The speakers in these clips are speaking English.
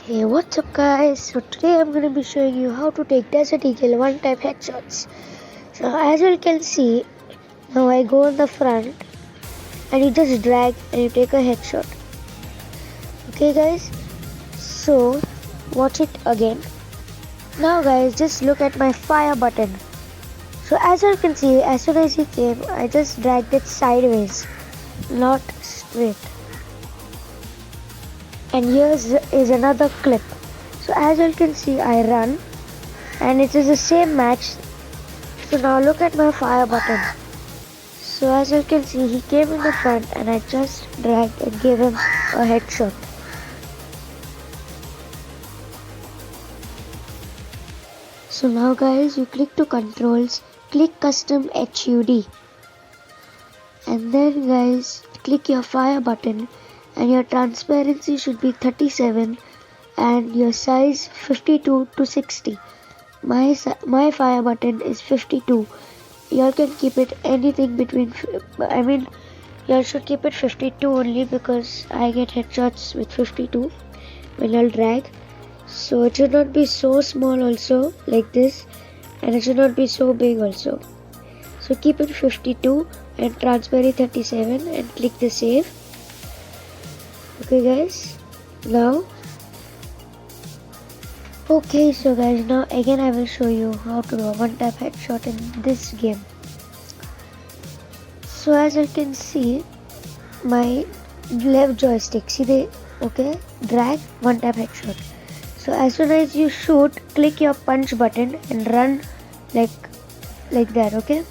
Hey, what's up guys? So today I'm going to be showing you how to take Desert Eagle one-tap headshots. So as you can see, now I go on the front and you just drag and you take a headshot. Okay guys, so watch it again. Now guys, just look at my fire button. So as you can see, as soon as he came, I just dragged it sideways, not straight. And here is another clip. So as you can see, I run and it is the same match. So now look at my fire button. So as you can see, he came in the front and I just dragged and gave him a headshot. So now guys, you click to controls, click custom HUD, and then guys click your fire button and your transparency should be 37 and your size 52 to 60. My fire button is 52. Y'all can keep it anything between, y'all should keep it 52 only because I get headshots with 52 when I'll drag. So it should not be so small also like this, and it should not be so big also. So keep it 52 and transparency 37 and click the save. Okay guys, now again I will show you how to do a one-tap headshot in this game. So as you can see, my left joystick, drag, one-tap headshot. So as soon as you shoot, click your punch button and run like that, okay?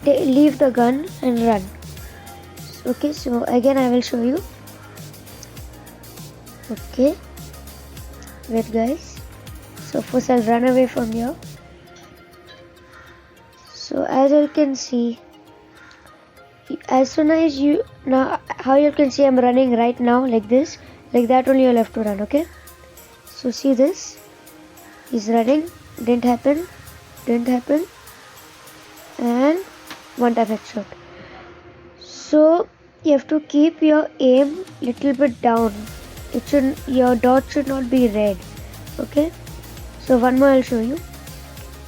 Leave the gun and run. Okay, so again I will show you. Okay, wait guys. So first I'll run away from here. So as you can see, as soon as you, now how you can see I'm running right now like this, like that only you'll have to run, okay? So see this, he's running, didn't happen, and one tap headshot. So you have to keep your aim little bit down. Your dot should not be red. Okay. So one more I'll show you.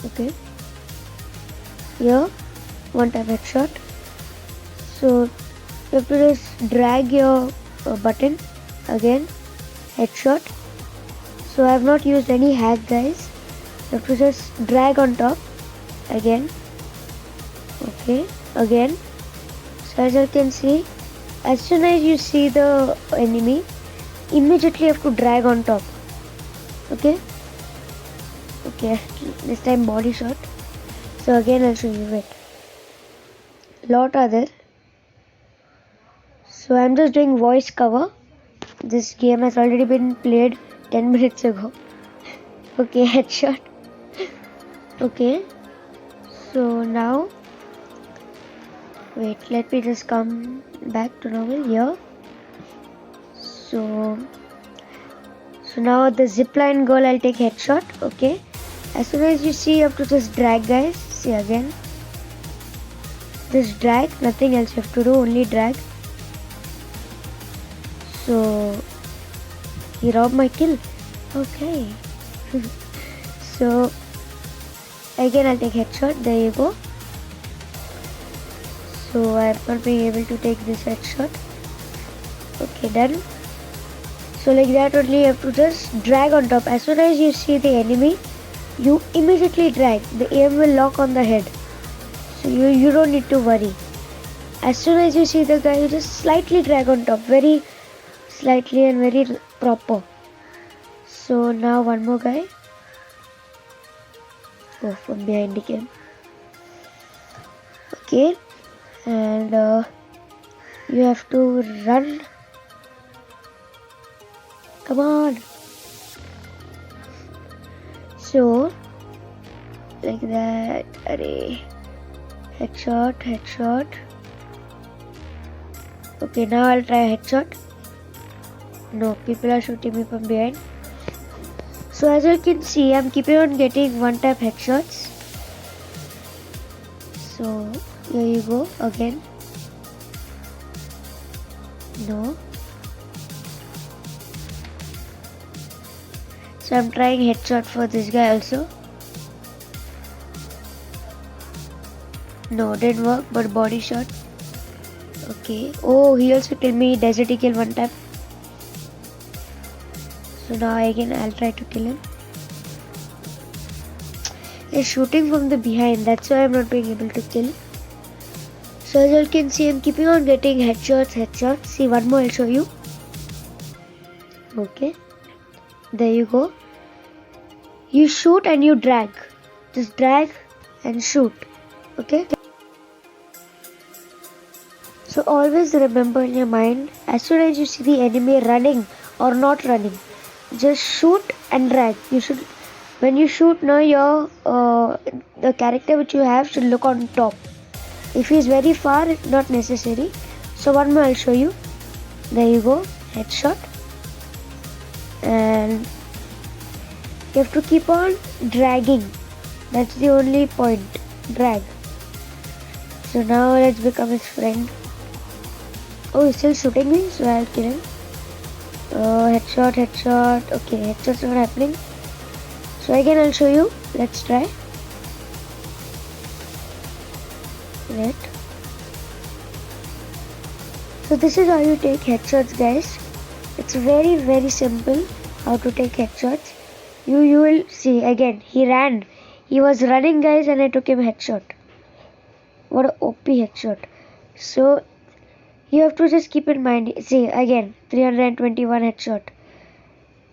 Okay. Here, one tap headshot. So you have to just drag your button again, headshot. So I have not used any hack guys. You have to just drag on top again. Okay, again. So as you can see, as soon as you see the enemy, immediately you have to drag on top. Okay, this time body shot. So again I'll show you it. Lot are there. So I'm just doing voice cover. This game has already been played 10 minutes ago. Okay, headshot. Okay, so now wait, let me just come back to normal here. So now the zipline goal I'll take headshot. Okay, as soon as you see, you have to just drag guys. See again, just drag, nothing else you have to do, only drag. So he robbed my kill. Okay. So again I'll take headshot. There you go. So I'm not being able to take this headshot. Okay, done. So like that only you have to just drag on top. As soon as you see the enemy, you immediately drag. The aim will lock on the head. So you don't need to worry. As soon as you see the guy, you just slightly drag on top. Very slightly and very proper. So now one more guy. Go from behind again. Okay. And you have to run. Come on. So like that. Array. Headshot. Okay, now I'll try a headshot. No, people are shooting me from behind. So as you can see, I'm keeping on getting one tap headshots. So here you go again. No. So I'm trying headshot for this guy also. No, didn't work, but body shot. Okay. Oh, he also tell me Desert Eagle one time. So now again I'll try to kill him. He's shooting from the behind, that's why I'm not being able to kill. So as you can see, I'm keeping on getting headshots. See, one more I'll show you. Okay. There you go. You shoot and you drag. Just drag and shoot. Okay. So always remember in your mind, as soon as you see the enemy running or not running, just shoot and drag. You should, when you shoot now, your the character which you have should look on top. If he is very far, it's not necessary. So one more I'll show you. There you go, headshot. And you have to keep on dragging. That's the only point. Drag. So now let's become his friend. Oh, he's still shooting me, so I'll kill him. Headshot. Okay, headshot's not happening. So again I'll show you. Let's try. Right. So this is how you take headshots, guys. It's very simple how to take headshots. You will see again. He ran. He was running, guys, and I took him headshot. What a OP headshot. So you have to just keep in mind. See again, 321 headshot.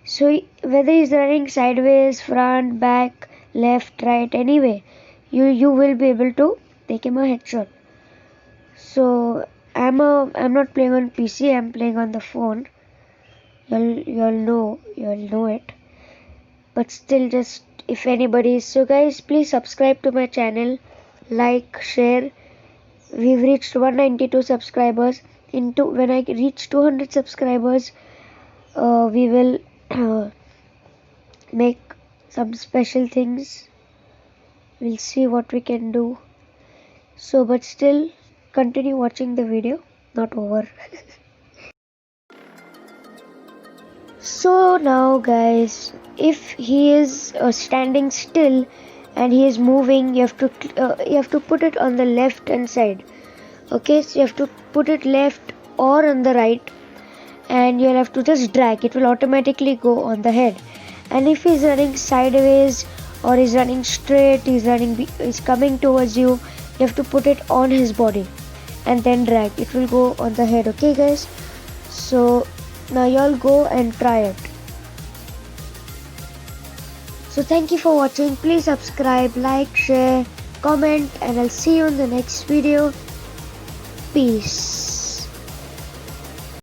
So whether he's running sideways, front, back, left, right, anyway, you will be able to take him a headshot. So I'm not playing on PC. I'm playing on the phone. You'll know it. But still, just if anybody. So guys, please subscribe to my channel, like, share. We've reached 192 subscribers. When I reach 200 subscribers, we will make some special things. We'll see what we can do. So, but still, continue watching the video. Not over. So now, guys, if he is standing still and he is moving, you have to put it on the left hand side. Okay, so you have to put it left or on the right, and you'll have to just drag. It will automatically go on the head. And if he's running sideways or he's running straight, he's coming towards you, you have to put it on his body and then drag. It will go on the head. Okay, guys. So now y'all go and try it. So thank you for watching. Please subscribe, like, share, comment, and I'll see you in the next video. Peace.